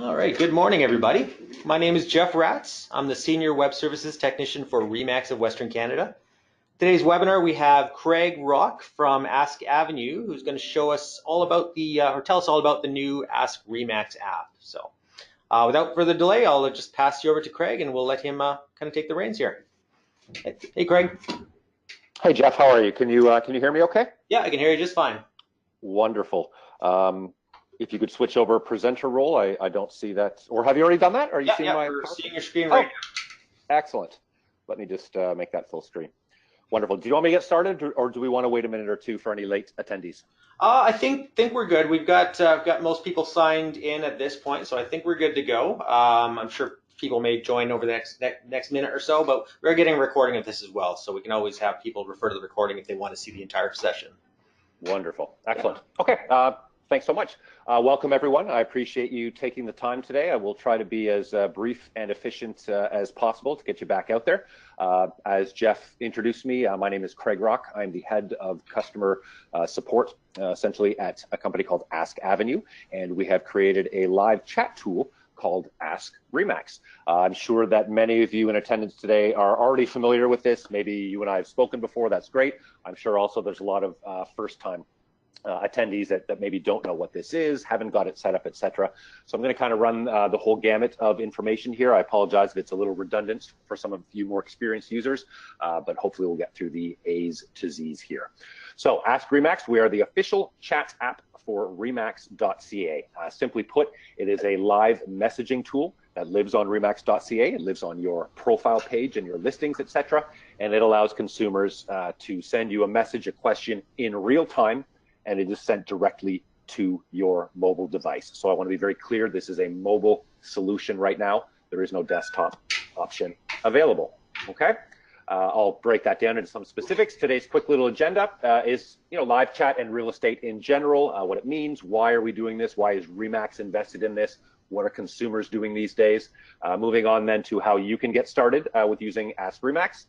All right, good morning, everybody. My name is Jeff Ratz. I'm the Senior Web Services Technician for RE/MAX of Western Canada. Today's webinar, we have Craig Rock from Ask Avenue, who's going to show us all about or tell us all about the new Ask RE/MAX app. So without further delay, I'll just pass you over to Craig and we'll let him kind of take the reins here. Hey, Craig. Hey, Jeff, how are you? Can you hear me okay? Yeah, I can hear you just fine. Wonderful. If you could switch over presenter role, I don't see that. Or have you already done that? Are you seeing my? We're seeing your screen right now. Excellent. Let me just make that full screen. Wonderful. Do you want me to get started, or do we want to wait a minute or two for any late attendees? I think we're good. We've got most people signed in at this point, so I think we're good to go. I'm sure people may join over the next minute or so, but we're getting a recording of this as well, so we can always have people refer to the recording if they want to see the entire session. Wonderful. Excellent. Okay. Thanks so much. Welcome, everyone. I appreciate you taking the time today. I will try to be as brief and efficient as possible to get you back out there. As Jeff introduced me, my name is Craig Rock. I'm the head of customer support, essentially at a company called Ask Avenue, and we have created a live chat tool called Ask RE/MAX. I'm sure that many of you in attendance today are already familiar with this. Maybe you and I have spoken before. That's great. I'm sure also there's a lot of first-time attendees that maybe don't know what this is, haven't got it set up, etc. So I'm going to kind of run the whole gamut of information here. I apologize if it's a little redundant for some of you more experienced users, but hopefully we'll get through the A's to Z's here. So Ask RE/MAX, we are the official chat app for remax.ca. Simply put, it is a live messaging tool that lives on remax.ca. It lives on your profile page and your listings, etc. And it allows consumers to send you a message, a question in real time, and it is sent directly to your mobile device. So I want to be very clear, this is a mobile solution right now. There is no desktop option available, okay? I'll break that down into some specifics. Today's quick little agenda is live chat and real estate in general, what it means, why are we doing this, why is RE/MAX invested in this, what are consumers doing these days. Moving on then to how you can get started with using Ask RE/MAX.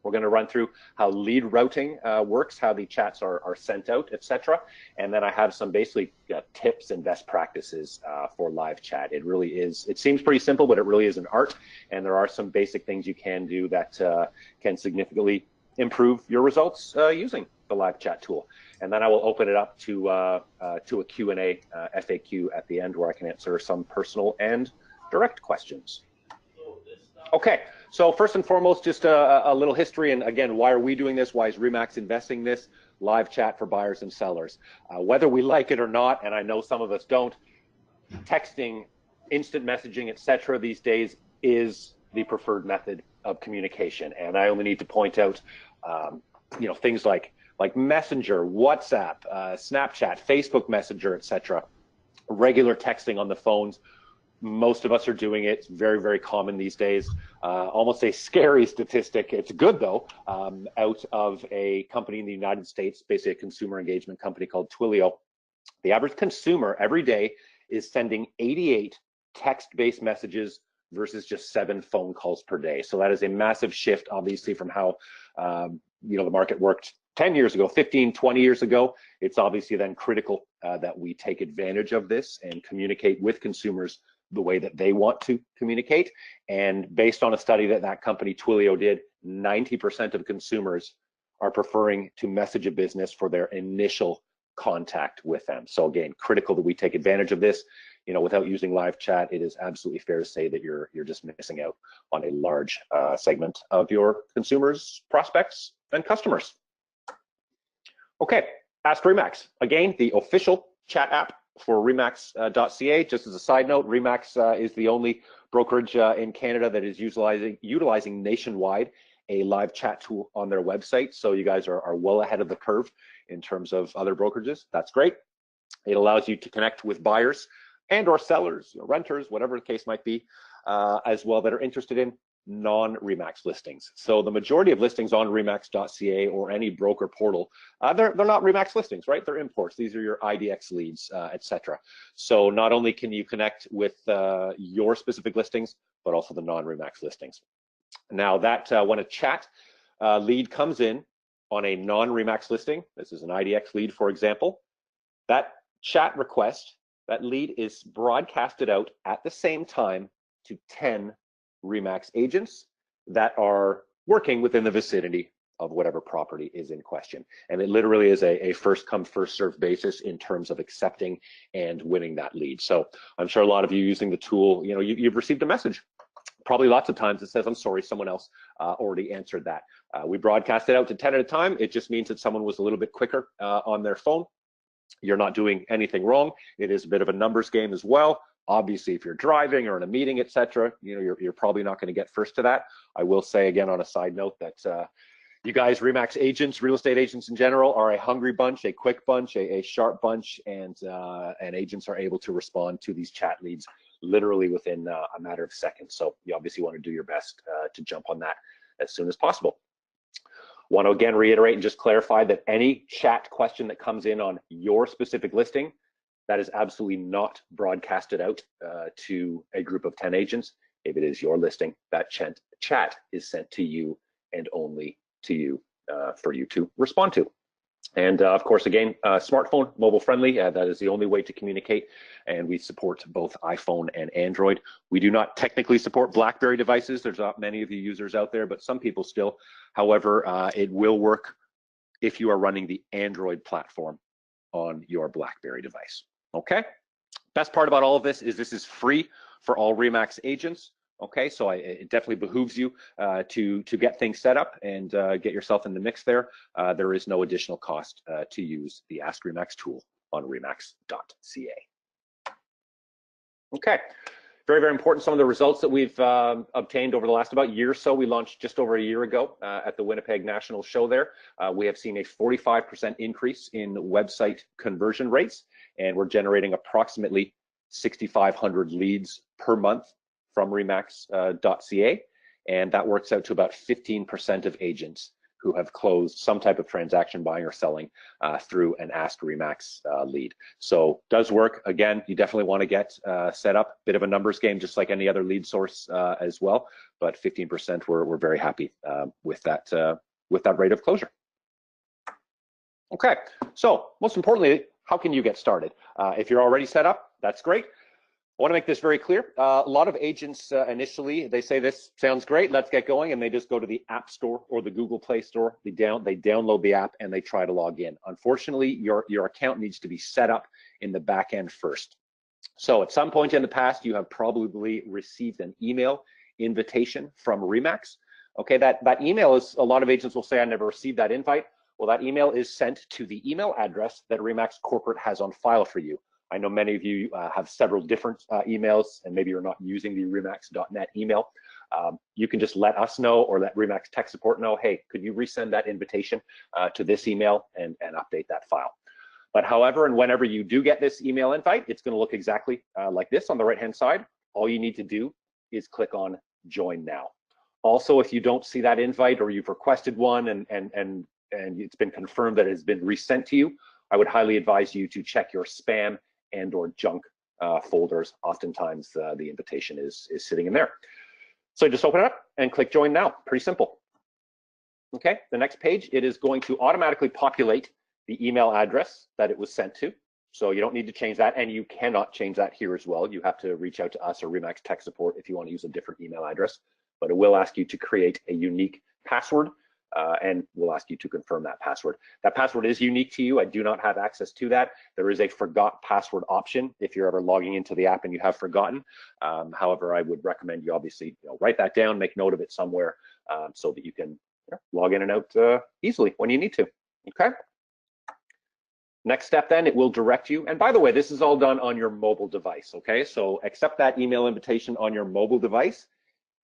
We're going to run through how lead routing works, how the chats are sent out, etc. And then I have some basically tips and best practices for live chat. It really is, it seems pretty simple, but it really is an art. And there are some basic things you can do that can significantly improve your results using the live chat tool. And then I will open it up to a Q&A FAQ at the end where I can answer some personal and direct questions. Okay, so first and foremost, just a little history, and again, why are we doing this? Why is RE/MAX investing in this? Live chat for buyers and sellers. Whether we like it or not, and I know some of us don't, texting, instant messaging, etc. these days is the preferred method of communication. And I only need to point out, things like Messenger, WhatsApp, Snapchat, Facebook Messenger, etc. Regular texting on the phones. Most of us are doing it. It's very, very common these days. Almost a scary statistic. It's good though. Out of a company in the United States, basically a consumer engagement company called Twilio, the average consumer every day is sending 88 text-based messages versus just 7 phone calls per day. So that is a massive shift, obviously, from how the market worked 10 years ago, 15, 20 years ago. It's obviously then critical that we take advantage of this and communicate with consumers the way that they want to communicate. And based on a study that company Twilio did, 90% of consumers are preferring to message a business for their initial contact with them. So again, critical that we take advantage of this. Without using live chat, it is absolutely fair to say that you're just missing out on a large segment of your consumers, prospects, and customers. Okay, Ask RE/MAX. Again, the official chat app for remax.ca. Just as a side note, RE/MAX is the only brokerage in Canada that is utilizing nationwide a live chat tool on their website. So you guys are well ahead of the curve in terms of other brokerages. That's great. It allows you to connect with buyers and or sellers, renters, whatever the case might be, as well, that are interested in non-RE/MAX listings. So the majority of listings on remax.ca or any broker portal, they're not RE/MAX listings, right? They're imports. These are your IDX leads, etc. So not only can you connect with your specific listings, but also the non-RE/MAX listings. Now that when a chat lead comes in on a non-RE/MAX listing, this is an IDX lead, for example, that chat request that lead is broadcasted out at the same time to 10 RE/MAX agents that are working within the vicinity of whatever property is in question. And it literally is a first come, first served basis in terms of accepting and winning that lead. So I'm sure a lot of you using the tool, you've received a message, probably lots of times, that says, I'm sorry, someone else already answered that. We broadcast it out to 10 at a time. It just means that someone was a little bit quicker on their phone. You're not doing anything wrong. It is a bit of a numbers game as well. Obviously, if you're driving or in a meeting, etc., you're probably not going to get first to that. I will say again on a side note that you guys, RE/MAX agents, real estate agents in general, are a hungry bunch, a quick bunch, a sharp bunch, and agents are able to respond to these chat leads literally within a matter of seconds. So you obviously want to do your best to jump on that as soon as possible. Want to again reiterate and just clarify that any chat question that comes in on your specific listing, that is absolutely not broadcasted out to a group of 10 agents. If it is your listing, that chat is sent to you and only to you for you to respond to. And of course, again, smartphone, mobile friendly, that is the only way to communicate. And we support both iPhone and Android. We do not technically support BlackBerry devices. There's not many of you users out there, but some people still. However, it will work if you are running the Android platform on your BlackBerry device. Okay. Best part about all of this is free for all RE/MAX agents. Okay, so it definitely behooves you to get things set up and get yourself in the mix there. There is no additional cost to use the Ask RE/MAX tool on remax.ca. Okay, very, very important. Some of the results that we've obtained over the last about year or so. We launched just over a year ago at the Winnipeg National Show there. We have seen a 45% increase in website conversion rates, and we're generating approximately 6,500 leads per month from remax.ca, and that works out to about 15% of agents who have closed some type of transaction, buying or selling, through an Ask RE/MAX lead. So does work. Again, you definitely want to get set up. Bit of a numbers game, just like any other lead source as well. But 15%, we're very happy with that rate of closure. Okay, so most importantly, how can you get started? If you're already set up, that's great. I want to make this very clear. A lot of agents initially, they say this sounds great, let's get going, and they just go to the App Store or the Google Play Store. They download the app and they try to log in. Unfortunately, your account needs to be set up in the back end first. So at some point in the past, you have probably received an email invitation from RE/MAX. Okay, that email is, a lot of agents will say, I never received that invite. Well, that email is sent to the email address that RE/MAX Corporate has on file for you. I know many of you have several different emails, and maybe you're not using the remax.net email. You can just let us know or let RE/MAX tech support know, hey, could you resend that invitation to this email and update that file. But however, and whenever you do get this email invite, it's going to look exactly like this on the right-hand side. All you need to do is click on Join Now. Also, if you don't see that invite or you've requested one and it's been confirmed that it has been resent to you, I would highly advise you to check your spam and or junk folders. Oftentimes the invitation is sitting in there. So just open it up and click Join Now. Pretty simple. Okay, the next page, it is going to automatically populate the email address that it was sent to. So you don't need to change that, and you cannot change that here as well. You have to reach out to us or RE/MAX tech support if you want to use a different email address. But it will ask you to create a unique password, and we'll ask you to confirm that password. That password is unique to you. I do not have access to that. There is a forgot password option if you're ever logging into the app and you have forgotten. However, I would recommend you obviously write that down, make note of it somewhere so that you can log in and out easily when you need to. Okay. Next step then, it will direct you. And by the way, this is all done on your mobile device. Okay, so accept that email invitation on your mobile device.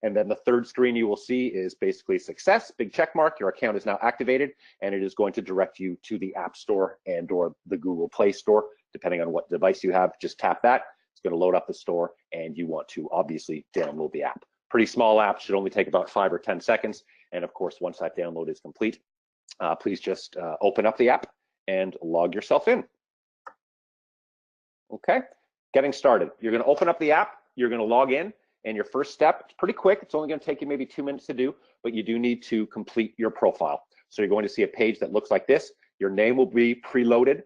And then the third screen you will see is basically success, big check mark, your account is now activated, and it is going to direct you to the App Store and or the Google Play Store, depending on what device you have. Just tap that, it's going to load up the store, and you want to obviously download the app. Pretty small app, should only take about 5 or 10 seconds. And of course, once that download is complete, please just open up the app and log yourself in. Okay, getting started. You're going to open up the app, you're going to log in. And your first step, it's pretty quick. It's only going to take you maybe 2 minutes to do, but you do need to complete your profile. So you're going to see a page that looks like this. Your name will be preloaded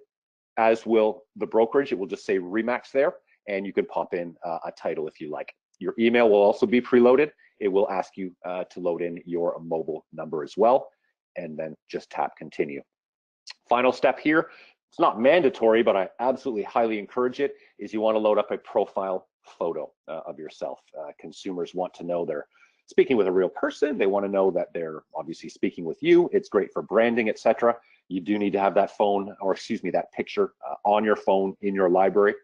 as will the brokerage. It will just say Remax there, and you can pop in a title if you like. Your email will also be preloaded. It will ask you to load in your mobile number as well, and then just tap continue. Final step here, it's not mandatory, but I absolutely highly encourage it, is you want to load up a profile photo of yourself. Consumers want to know they're speaking with a real person. They want to know that they're obviously speaking with you. It's great for branding, etc. You do need to have that phone, or excuse me, that picture on your phone in your library,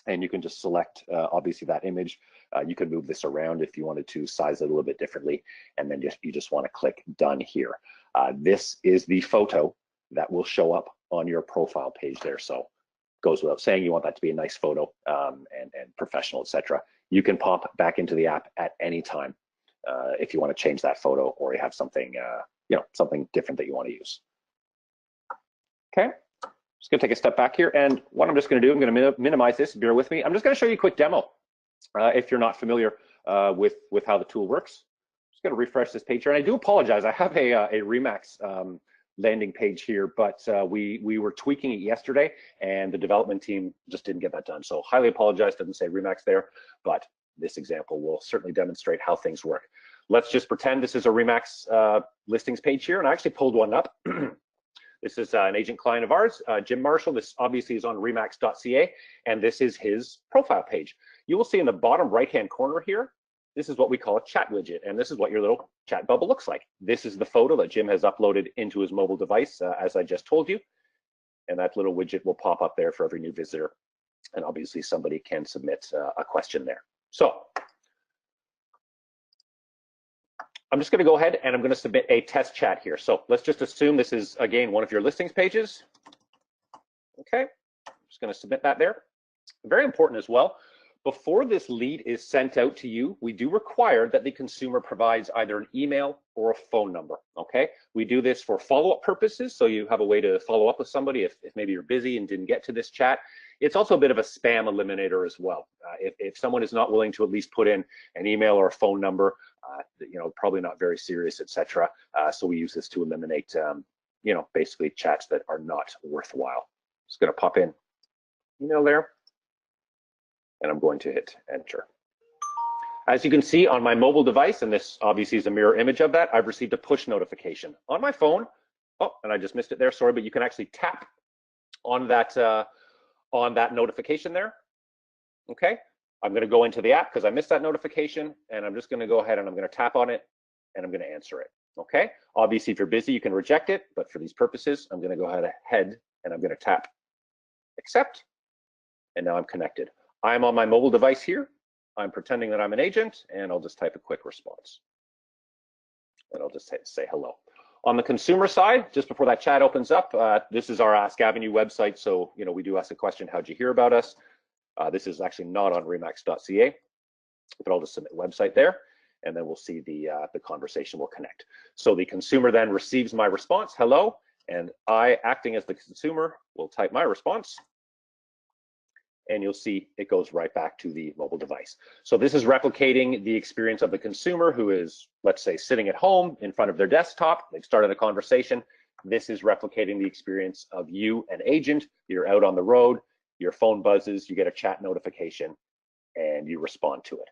and you can just select obviously that image. You can move this around if you wanted to size it a little bit differently, and then you just want to click done here. This is the photo that will show up on your profile page there. So goes without saying, you want that to be a nice photo and professional, etc. You can pop back into the app at any time if you want to change that photo, or you have something something different that you want to use. Okay, just gonna take a step back here, and what I'm just gonna do, I'm gonna minimize this, bear with me. I'm just gonna show you a quick demo if you're not familiar with how the tool works. Just gonna refresh this page here, and I do apologize, I have a Remax landing page here, but we were tweaking it yesterday, and the development team just didn't get that done. So highly apologize, doesn't say Remax there, but this example will certainly demonstrate how things work. Let's just pretend this is a Remax listings page here, and I actually pulled one up. This is an agent client of ours, Jim Marshall. This obviously is on remax.ca, and this is his profile page. You will see in the bottom right-hand corner here, this is what we call a chat widget, and this is what your little chat bubble looks like. This is the photo that Jim has uploaded into his mobile device, as I just told you, and that little widget will pop up there for every new visitor, and obviously somebody can submit a question there. So I'm just going to go ahead and I'm going to submit a test chat here. So let's just assume this is, again, one of your listings pages. Okay, I'm just going to submit that there. Very important as well. Before this lead is sent out to you, we do require that the consumer provides either an email or a phone number, okay? We do this for follow-up purposes, so you have a way to follow up with somebody if maybe you're busy and didn't get to this chat. It's also a bit of a spam eliminator as well. If someone is not willing to at least put in an email or a phone number, probably not very serious, etc. So we use this to eliminate, basically chats that are not worthwhile. Just gonna pop in email there, and I'm going to hit enter. As you can see on my mobile device, and this obviously is a mirror image of that, I've received a push notification on my phone. Oh, and I just missed it there, sorry, but you can actually tap on that notification there. Okay, I'm gonna go into the app because I missed that notification, and I'm just gonna go ahead and I'm gonna tap on it, and I'm gonna answer it, okay? Obviously, if you're busy, you can reject it, but for these purposes, I'm gonna go ahead and I'm gonna tap accept, and now I'm connected. I'm on my mobile device here. I'm pretending that I'm an agent, and I'll just type a quick response. And I'll just say hello. On the consumer side, just before that chat opens up, this is our Ask Avenue website. So, we do ask a question, how'd you hear about us? This is actually not on remax.ca, but I'll just submit website there, and then we'll see the conversation will connect. So the consumer then receives my response, hello, and I, acting as the consumer, will type my response, and you'll see it goes right back to the mobile device. So this is replicating the experience of the consumer who is, let's say, sitting at home in front of their desktop. They've started a conversation. This is replicating the experience of you, an agent. You're out on the road, your phone buzzes, you get a chat notification, and you respond to it.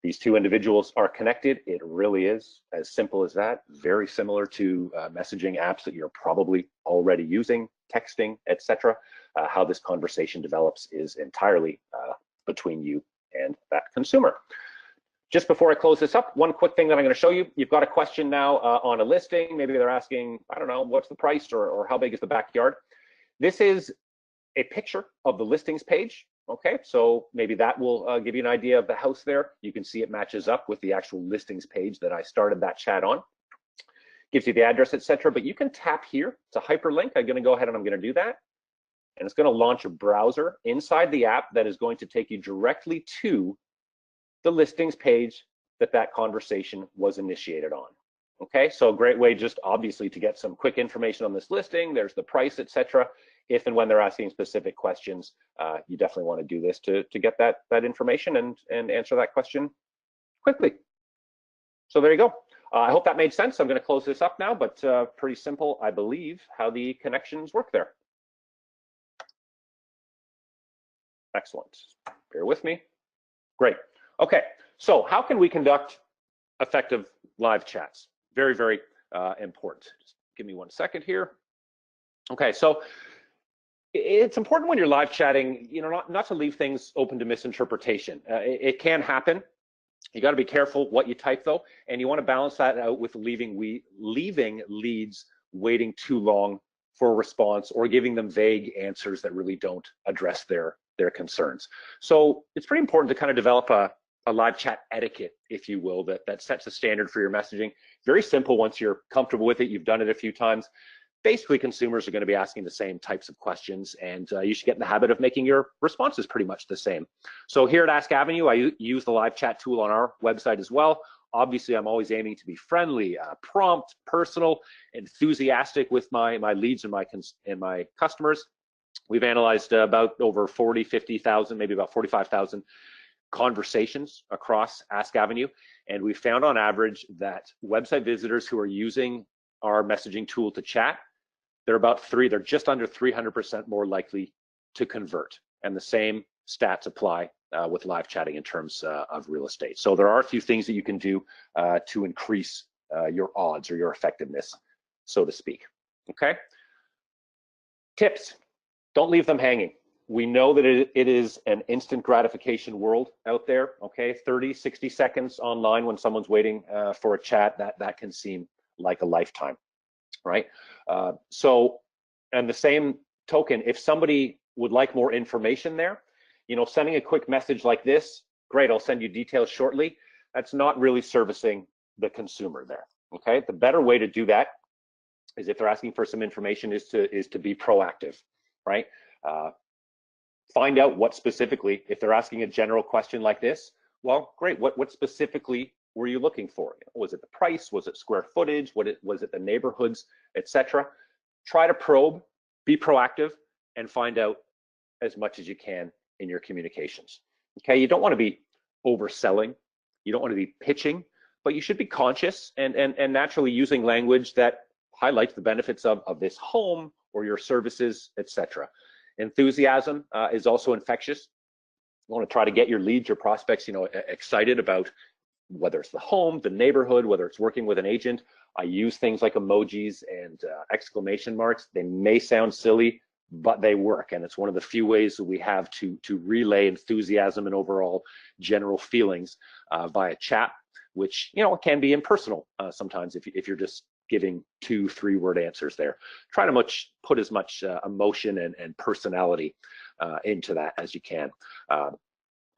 These two individuals are connected. It really is as simple as that. Very similar to messaging apps that you're probably already using, texting, etc. How this conversation develops is entirely between you and that consumer. Just before I close this up, one quick thing that I'm going to show you. You've got a question now on a listing. Maybe they're asking, I don't know, what's the price or how big is the backyard? This is a picture of the listings page. Okay, so maybe that will give you an idea of the house there. You can see it matches up with the actual listings page that I started that chat on. Gives you the address, etc. But you can tap here. It's a hyperlink. I'm going to go ahead and I'm going to do that. And it's going to launch a browser inside the app that is going to take you directly to the listings page that conversation was initiated on. Okay, so a great way just obviously to get some quick information on this listing. There's the price, etc. If and when they're asking specific questions, you definitely want to do this to get that information and answer that question quickly. So there you go. I hope that made sense. I'm going to close this up now, but pretty simple, I believe, how the connections work there. Excellent. Bear with me. Great. Okay, so how can we conduct effective live chats? Very, very important. Just give me 1 second here. Okay, so it's important when you're live chatting, not to leave things open to misinterpretation. It can happen. You got to be careful what you type though, and you want to balance that out with leaving leads waiting too long for a response or giving them vague answers that really don't address their concerns. So it's pretty important to kind of develop a live chat etiquette, if you will, that sets a standard for your messaging. Very simple once you're comfortable with it, you've done it a few times. Basically, consumers are going to be asking the same types of questions, and you should get in the habit of making your responses pretty much the same. So here at Ask Avenue, I use the live chat tool on our website as well. Obviously, I'm always aiming to be friendly, prompt, personal, enthusiastic with my leads and my customers. We've analyzed about over 50,000, maybe about 45,000 conversations across Ask Avenue, and we found on average that website visitors who are using our messaging tool to chat, they're just under 300% more likely to convert. And the same stats apply with live chatting in terms of real estate. So there are a few things that you can do to increase your odds or your effectiveness, so to speak. Okay. Tips, don't leave them hanging. We know that it is an instant gratification world out there. Okay, 30, 60 seconds online when someone's waiting for a chat, that can seem like a lifetime, right? So, and the same token, if somebody would like more information there, sending a quick message like this, great, I'll send you details shortly. That's not really servicing the consumer there, okay? The better way to do that is, if they're asking for some information, is to be proactive, right? Find out what specifically, if they're asking a general question like this, well, great, what specifically were you looking for? Was it the price? Was it square footage? Was it the neighborhoods, etc.? Try to probe, be proactive, and find out as much as you can in your communications. Okay, you don't want to be overselling, you don't want to be pitching, but you should be conscious and naturally using language that highlights the benefits of this home or your services, etc. Enthusiasm is also infectious. You want to try to get your leads, your prospects, excited about whether it's the home, the neighborhood, whether it's working with an agent. I use things like emojis and exclamation marks. They may sound silly, but they work, and it's one of the few ways that we have to relay enthusiasm and overall general feelings via chat, which can be impersonal sometimes if you're just giving 2-3 word answers there. Try to put as much emotion and personality into that as you can.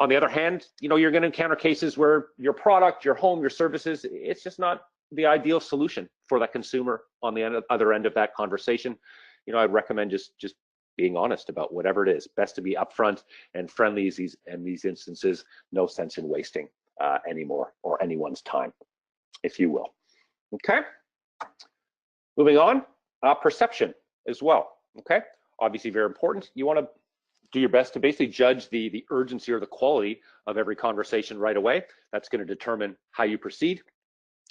On the other hand, you're going to encounter cases where your product, your home, your services, it's just not the ideal solution for that consumer on the other end of that conversation. I'd recommend just being honest about whatever it is. Best to be upfront and friendly in these instances. No sense in wasting anymore or anyone's time, if you will. Okay. Moving on, perception as well. Okay. Obviously very important. You want to do your best to basically judge the urgency or the quality of every conversation right away. That's going to determine how you proceed.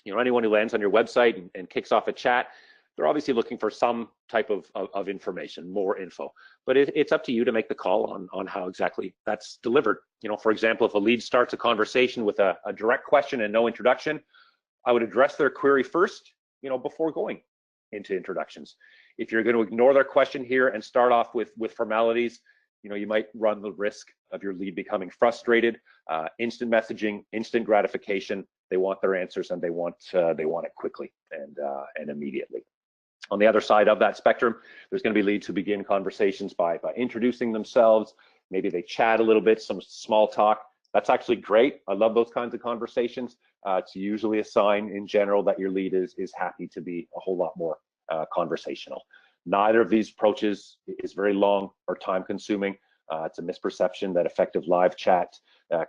Anyone who lands on your website and kicks off a chat, they're obviously looking for some type of information, more info. But it's up to you to make the call on how exactly that's delivered. For example, if a lead starts a conversation with a direct question and no introduction, I would address their query first, before going into introductions. If you're going to ignore their question here and start off with formalities, you might run the risk of your lead becoming frustrated. Instant messaging, instant gratification. They want their answers and they want it quickly and immediately. On the other side of that spectrum, there's going to be leads who begin conversations by introducing themselves. Maybe they chat a little bit, some small talk. That's actually great. I love those kinds of conversations. It's usually a sign in general that your lead is happy to be a whole lot more conversational. Neither of these approaches is very long or time consuming. It's a misperception that effective live chat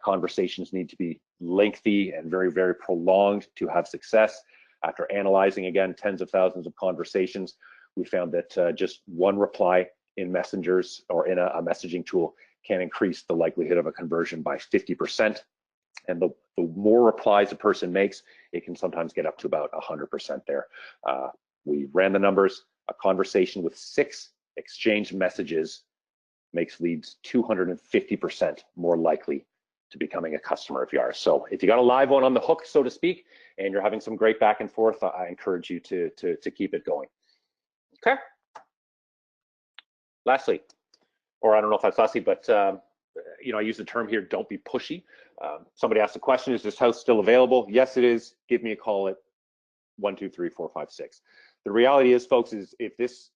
conversations need to be lengthy and very, very prolonged to have success. After analyzing, again, tens of thousands of conversations, we found that just one reply in messengers or in a messaging tool can increase the likelihood of a conversion by 50%. And the more replies a person makes, it can sometimes get up to about 100% there. We ran the numbers. A conversation with 6 exchanged messages makes leads 250% more likely to becoming a customer of yours. So if you got a live one on the hook, so to speak, and you're having some great back and forth, I encourage you to keep it going. Okay. Lastly, or I don't know if that's lastly, but you know, I use the term here, don't be pushy. Somebody asked the question, is this house still available? Yes, it is. Give me a call at 1, 2, 3, 4, 5, 6. The reality is, folks, is if this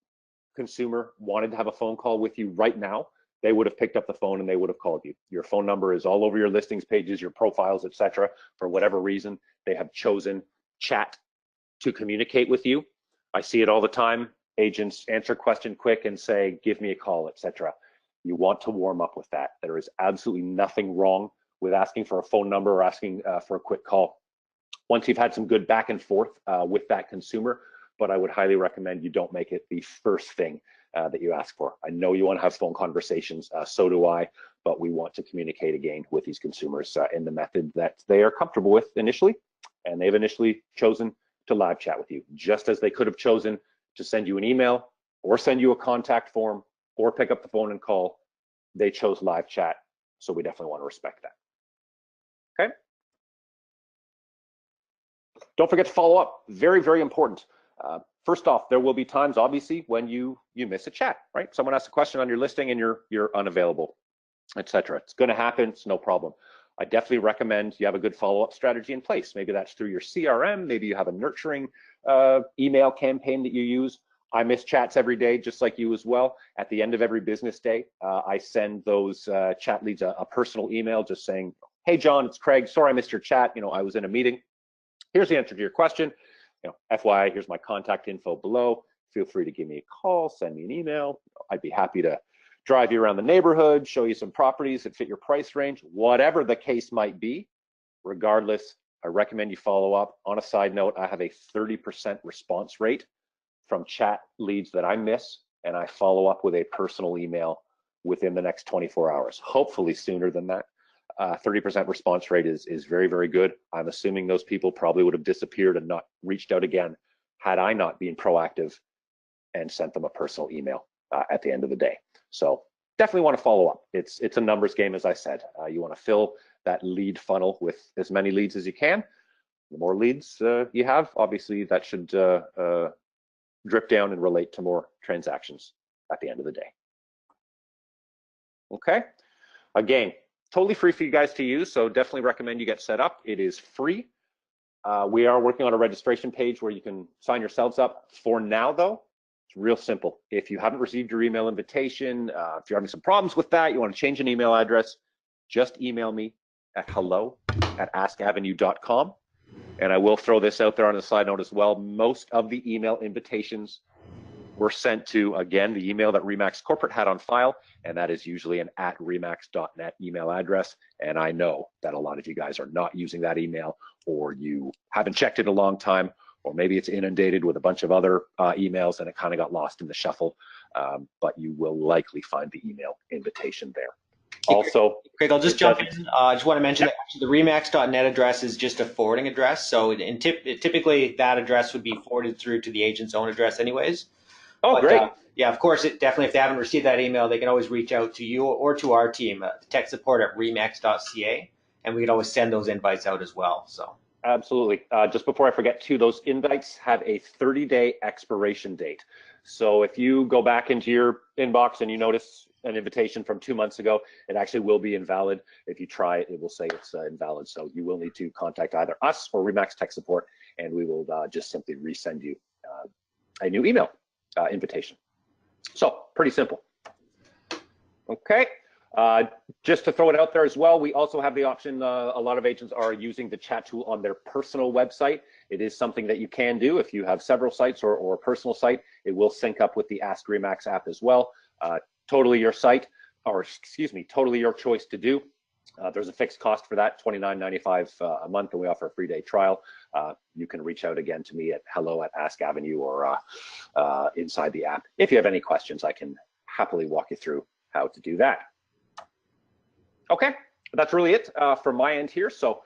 consumer wanted to have a phone call with you right now, they would have picked up the phone and they would have called you. Your phone number is all over your listings pages, your profiles, etc. For whatever reason, they have chosen chat to communicate with you. I see it all the time. Agents answer question quick and say, give me a call, etc. You want to warm up with that. There is absolutely nothing wrong with asking for a phone number or asking for a quick call once you've had some good back and forth with that consumer, but I would highly recommend you don't make it the first thing that you ask for. I know you want to have phone conversations, so do I, but we want to communicate again with these consumers in the method that they are comfortable with initially, and they've initially chosen to live chat with you, just as they could have chosen to send you an email or send you a contact form or pick up the phone and call. They chose live chat, so we definitely want to respect that. Okay. Don't forget to follow up. Very, very important. First off, there will be times, obviously, when you miss a chat, right? Someone asks a question on your listing and you're unavailable, etc. It's going to happen. It's no problem. I definitely recommend you have a good follow-up strategy in place. Maybe that's through your CRM. Maybe you have a nurturing email campaign that you use. I miss chats every day, just like you as well. At the end of every business day, I send those chat leads a personal email just saying, hey, John, it's Craig. Sorry I missed your chat. You know, I was in a meeting. Here's the answer to your question. You know, FYI, here's my contact info below. Feel free to give me a call, send me an email. I'd be happy to drive you around the neighborhood, show you some properties that fit your price range, whatever the case might be. Regardless, I recommend you follow up. On a side note, I have a 30% response rate from chat leads that I miss, and I follow up with a personal email within the next 24 hours, hopefully sooner than that. 30% response rate is very, very good. I'm assuming those people probably would have disappeared and not reached out again had I not been proactive and sent them a personal email at the end of the day. So definitely want to follow up. It's a numbers game, as I said. You want to fill that lead funnel with as many leads as you can. The more leads you have, obviously that should drip down and relate to more transactions at the end of the day. Okay, again, totally free for you guys to use, so definitely recommend you get set up. It is free. We are working on a registration page where you can sign yourselves up. For now, though, it's real simple. If you haven't received your email invitation, if you're having some problems with that, you want to change an email address, just email me at hello@askavenue.com. And I will throw this out there on a side note as well. Most of the email invitations were sent to, again, the email that Remax Corporate had on file, and that is usually an @remax.net email address. And I know that a lot of you guys are not using that email, or you haven't checked it in a long time, or maybe it's inundated with a bunch of other emails and it kind of got lost in the shuffle, but you will likely find the email invitation there. Also, Craig, I'll just jump in. I just want to mention that actually the remax.net address is just a forwarding address. So typically that address would be forwarded through to the agent's own address anyways. Oh, but, great. Yeah, of course, definitely if they haven't received that email, they can always reach out to you or to our team, tech support at remax.ca, and we can always send those invites out as well. So absolutely. Just before I forget too, those invites have a 30-day expiration date. So if you go back into your inbox and you notice an invitation from 2 months ago, it actually will be invalid. If you try it, it will say it's invalid. So you will need to contact either us or Remax Tech Support, and we will just simply resend you a new email invitation. So pretty simple. Okay. Just to throw it out there as well, we also have the option, a lot of agents are using the chat tool on their personal website. It is something that you can do if you have several sites or a personal site. It will sync up with the Ask Remax app as well. Totally your site, or excuse me, totally your choice to do. There's a fixed cost for that, $29.95 a month, and we offer a free day trial. You can reach out again to me at hello@askavenue or inside the app. If you have any questions, I can happily walk you through how to do that. Okay, that's really it from my end here. So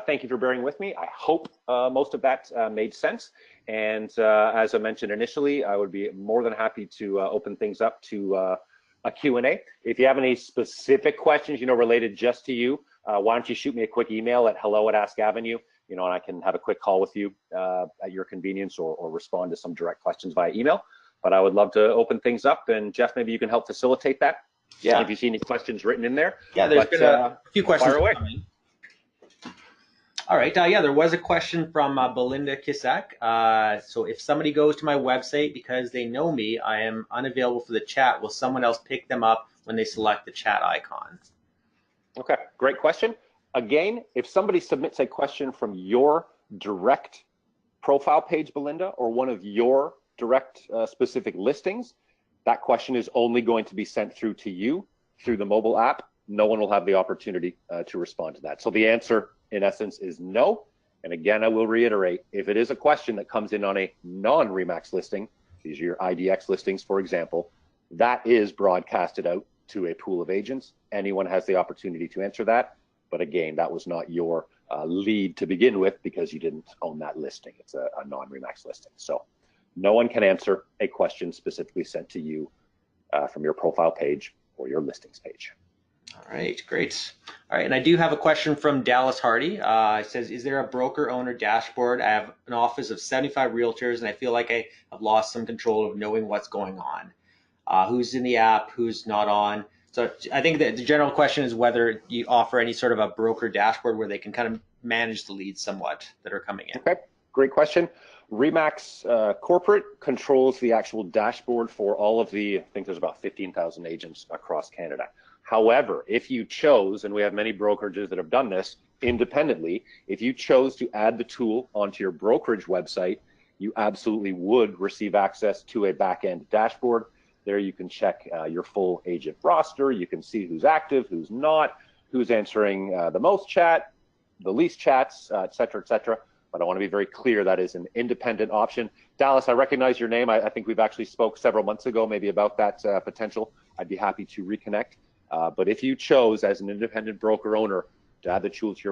thank you for bearing with me. I hope most of that made sense. And as I mentioned initially, I would be more than happy to open things up to a Q&A. If you have any specific questions, related just to you, why don't you shoot me a quick email at hello@AskAvenue, and I can have a quick call with you at your convenience, or respond to some direct questions via email. But I would love to open things up, and Jeff, maybe you can help facilitate that. Yeah. If you see any questions written in there. Yeah, there's been a few questions. Fire away. All right. Yeah, there was a question from Belinda Kisak. So if somebody goes to my website because they know me, I am unavailable for the chat. Will someone else pick them up when they select the chat icon? Okay, great question. Again, if somebody submits a question from your direct profile page, Belinda, or one of your direct specific listings, that question is only going to be sent through to you through the mobile app. No one will have the opportunity to respond to that. So the answer, in essence, is no. And again, I will reiterate, if it is a question that comes in on a non-RE/MAX listing, these are your IDX listings, for example, that is broadcasted out to a pool of agents. Anyone has the opportunity to answer that. But again, that was not your lead to begin with, because you didn't own that listing. It's a non-RE/MAX listing. So no one can answer a question specifically sent to you from your profile page or your listings page. All right, great. All right, and I do have a question from Dallas Hardy. It says, is there a broker owner dashboard? I have an office of 75 realtors, and I feel like I have lost some control of knowing what's going on. Who's in the app, who's not on. So I think that the general question is whether you offer any sort of a broker dashboard where they can kind of manage the leads somewhat that are coming in. Okay, great question. RE/MAX Corporate controls the actual dashboard for all of the, I think there's about 15,000 agents across Canada. However, if you chose, and we have many brokerages that have done this independently, if you chose to add the tool onto your brokerage website, you absolutely would receive access to a back-end dashboard. There you can check your full agent roster. You can see who's active, who's not, who's answering the most chat, the least chats, et cetera, et cetera. But I want to be very clear, that is an independent option. Dallas, I recognize your name. I think we've actually spoke several months ago maybe about that potential. I'd be happy to reconnect. But if you chose as an independent broker owner to add the tool to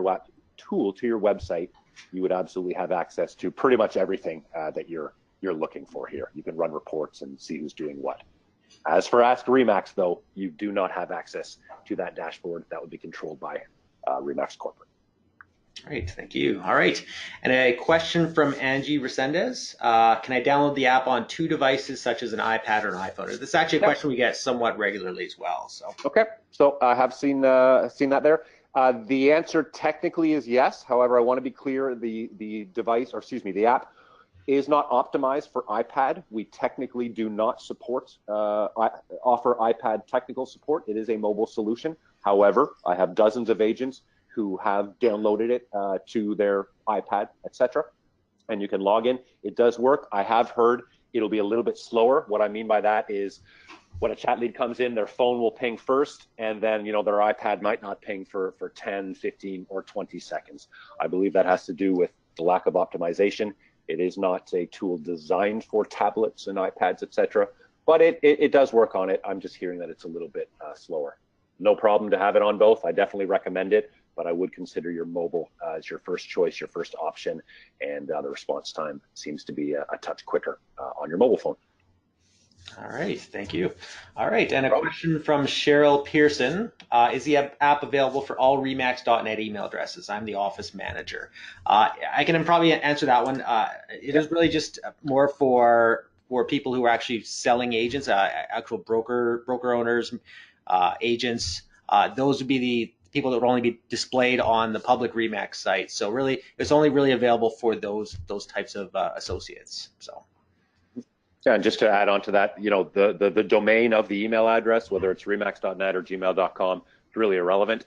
your website, you would absolutely have access to pretty much everything that you're looking for here. You can run reports and see who's doing what. As for Ask RE/MAX, though, you do not have access to that dashboard. That would be controlled by RE/MAX Corporate. Great, thank you. All right, and a question from Angie Resendez. Can I download the app on 2 devices, such as an iPad or an iPhone? This is actually a question we get somewhat regularly as well. So okay, so I have seen that there. The answer technically is yes. However, I want to be clear: the device, or excuse me, the app is not optimized for iPad. We technically do not support offer iPad technical support. It is a mobile solution. However, I have dozens of agents who have downloaded it to their iPad, etc. And you can log in. It does work. I have heard it'll be a little bit slower. What I mean by that is when a chat lead comes in, their phone will ping first, and then their iPad might not ping for 10, 15, or 20 seconds. I believe that has to do with the lack of optimization. It is not a tool designed for tablets and iPads, etc. But it does work on it. I'm just hearing that it's a little bit slower. No problem to have it on both. I definitely recommend it. But I would consider your mobile as your first choice, your first option, and the response time seems to be a touch quicker on your mobile phone. All right, thank you. All right, and a question from Cheryl Pearson. Is the app available for all RE/MAX.net email addresses? I'm the office manager. I can probably answer that one. It is really just more for people who are actually selling agents, actual broker owners, agents. Those would be the people that would only be displayed on the public RE/MAX site. So really, it's only really available for those types of associates. So. Yeah, and just to add on to that, the domain of the email address, whether it's remax.net or gmail.com, is really irrelevant.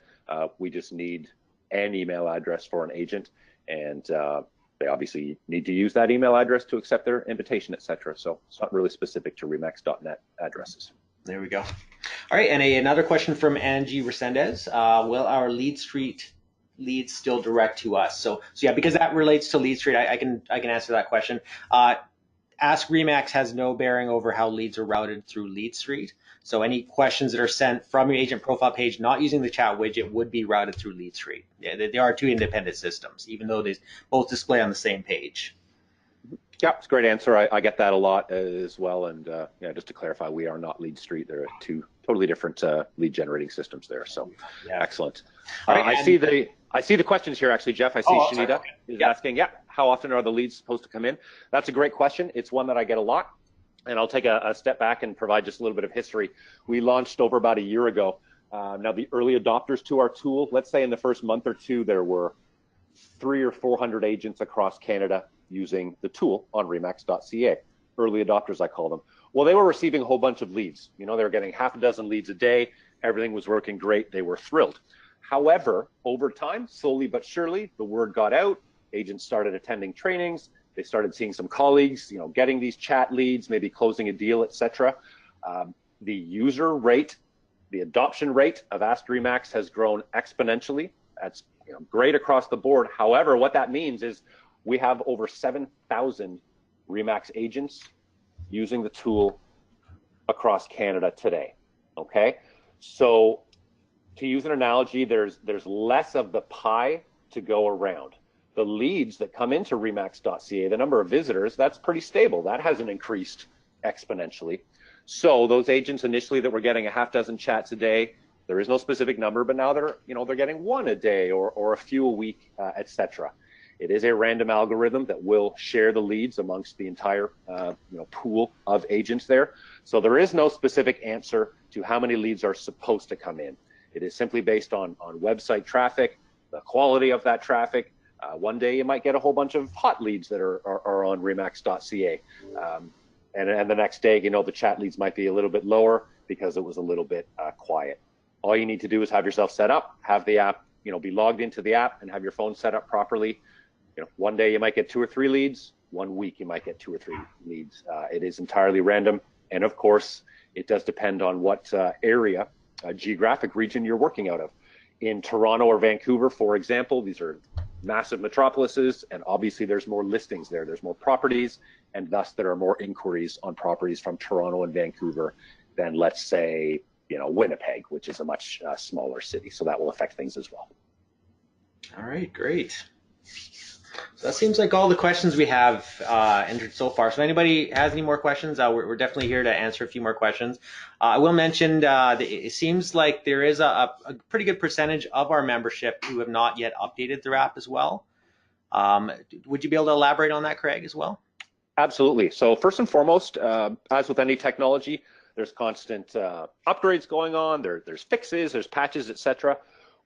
We just need an email address for an agent, and they obviously need to use that email address to accept their invitation, etc. So it's not really specific to remax.net addresses. There we go. All right, and another question from Angie Resendez. Will our Lead Street leads still direct to us? So yeah, because that relates to Lead Street, I can answer that question. Ask RE/MAX has no bearing over how leads are routed through Lead Street. So any questions that are sent from your agent profile page not using the chat widget would be routed through Lead Street. Yeah, they are 2 independent systems, even though they both display on the same page. Yeah, it's a great answer. I get that a lot as well. And yeah, just to clarify, we are not Lead Street. There are two totally different lead generating systems there. So Yeah. excellent. All right, I see the questions here actually, Jeff. I see Shanita is asking, yeah, how often are the leads supposed to come in? That's a great question. It's one that I get a lot. And I'll take a step back and provide just a little bit of history. We launched over about a year ago. Now the early adopters to our tool, let's say in the first month or two, there were 300 or 400 agents across Canada using the tool on remax.ca. Early adopters, I call them. Well, they were receiving a whole bunch of leads. You know, they were getting half a dozen leads a day. Everything was working great. They were thrilled. However, over time, slowly but surely, the word got out. Agents started attending trainings. They started seeing some colleagues, you know, getting these chat leads, maybe closing a deal, etc. The user rate, the adoption rate of Ask Remax has grown exponentially. That's great across the board. However, what that means is we have over 7,000 Remax agents using the tool across Canada today. Okay, so to use an analogy, there's less of the pie to go around. The leads that come into remax.ca, the number of visitors, that's pretty stable. That hasn't increased exponentially. So those agents initially that were getting a half dozen chats a day, there is no specific number, but now they're getting one a day or a few a week, etc. It is a random algorithm that will share the leads amongst the entire pool of agents there. So there is no specific answer to how many leads are supposed to come in. It is simply based on website traffic, the quality of that traffic. One day you might get a whole bunch of hot leads that are on remax.ca. And the next day, the chat leads might be a little bit lower because it was a little bit quiet. All you need to do is have yourself set up, have the app, be logged into the app and have your phone set up properly. One day you might get 2 or 3 leads. 1 week you might get 2 or 3 leads. It is entirely random. And of course, it does depend on what area, geographic region you're working out of. In Toronto or Vancouver, for example, these are massive metropolises, and obviously there's more listings there. There's more properties, and thus there are more inquiries on properties from Toronto and Vancouver than, let's say, Winnipeg, which is a much smaller city. So that will affect things as well. All right, great. So that seems like all the questions we have entered so far. So if anybody has any more questions, we're definitely here to answer a few more questions. I will mention that it seems like there is a pretty good percentage of our membership who have not yet updated their app as well. Would you be able to elaborate on that, Craig, as well? Absolutely. So first and foremost, as with any technology, there's constant upgrades going on. There's fixes, there's patches, etc.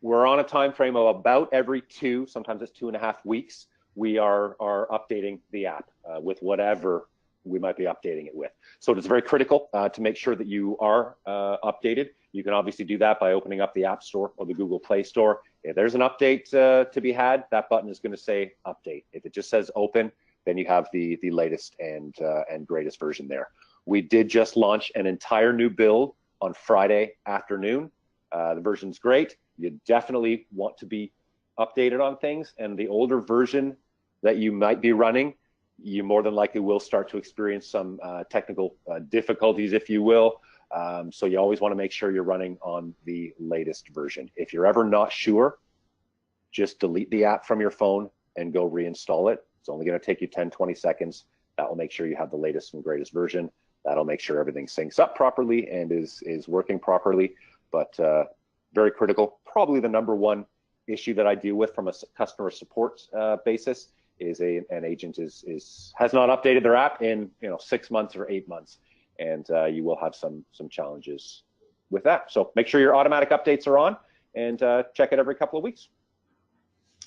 We're on a time frame of about every 2, sometimes it's 2.5 weeks. We are updating the app with whatever we might be updating it with. So it's very critical to make sure that you are updated. You can obviously do that by opening up the App Store or the Google Play Store. If there's an update to be had, that button is going to say update. If it just says open, then you have the latest and greatest version there. We did just launch an entire new build on Friday afternoon. The version's great. You definitely want to be updated on things, and the older version that you might be running, you more than likely will start to experience some technical difficulties, if you will. So you always want to make sure you're running on the latest version. If you're ever not sure, just delete the app from your phone and go reinstall it. It's only going to take you 10-20 seconds. That will make sure you have the latest and greatest version. That'll make sure everything syncs up properly and is working properly. But very critical. Probably the #1 issue that I deal with from a customer support basis is an agent has not updated their app in 6 months or 8 months, and you will have some challenges with that. So make sure your automatic updates are on, and check it every couple of weeks.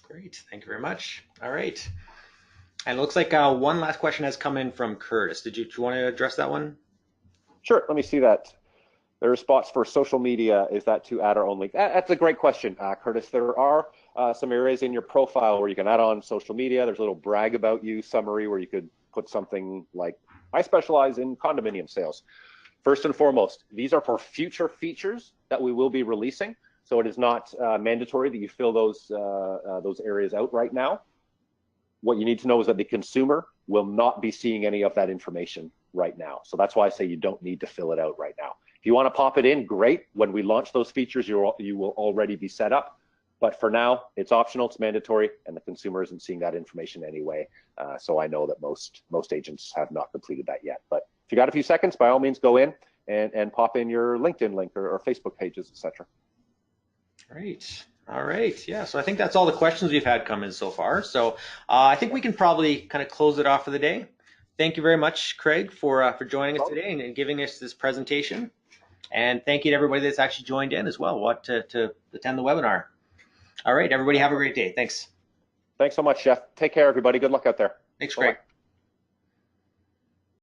Great, thank you very much. All right, and it looks like one last question has come in from Curtis. Do you want to address that one? Sure, let me see that. There are spots for social media. Is that to add our own link? That's a great question, Curtis. There are some areas in your profile where you can add on social media. There's a little brag about you summary where you could put something like, I specialize in condominium sales. First and foremost, these are for future features that we will be releasing. So it is not mandatory that you fill those areas out right now. What you need to know is that the consumer will not be seeing any of that information right now. So that's why I say you don't need to fill it out right now. If you want to pop it in, great. When we launch those features, you will already be set up. But for now, it's optional, it's mandatory, and the consumer isn't seeing that information anyway. So I know that most agents have not completed that yet. But if you got a few seconds, by all means, go in and pop in your LinkedIn link or Facebook pages, etc. Great. All right. Yeah. So I think that's all the questions we've had come in so far. So I think we can probably kind of close it off for the day. Thank you very much, Craig, for joining us today and giving us this presentation. And thank you to everybody that's actually joined in as well to attend the webinar. All right, everybody have a great day. Thanks. Thanks so much, Jeff. Take care, everybody. Good luck out there. Thanks, Craig. Bye-bye.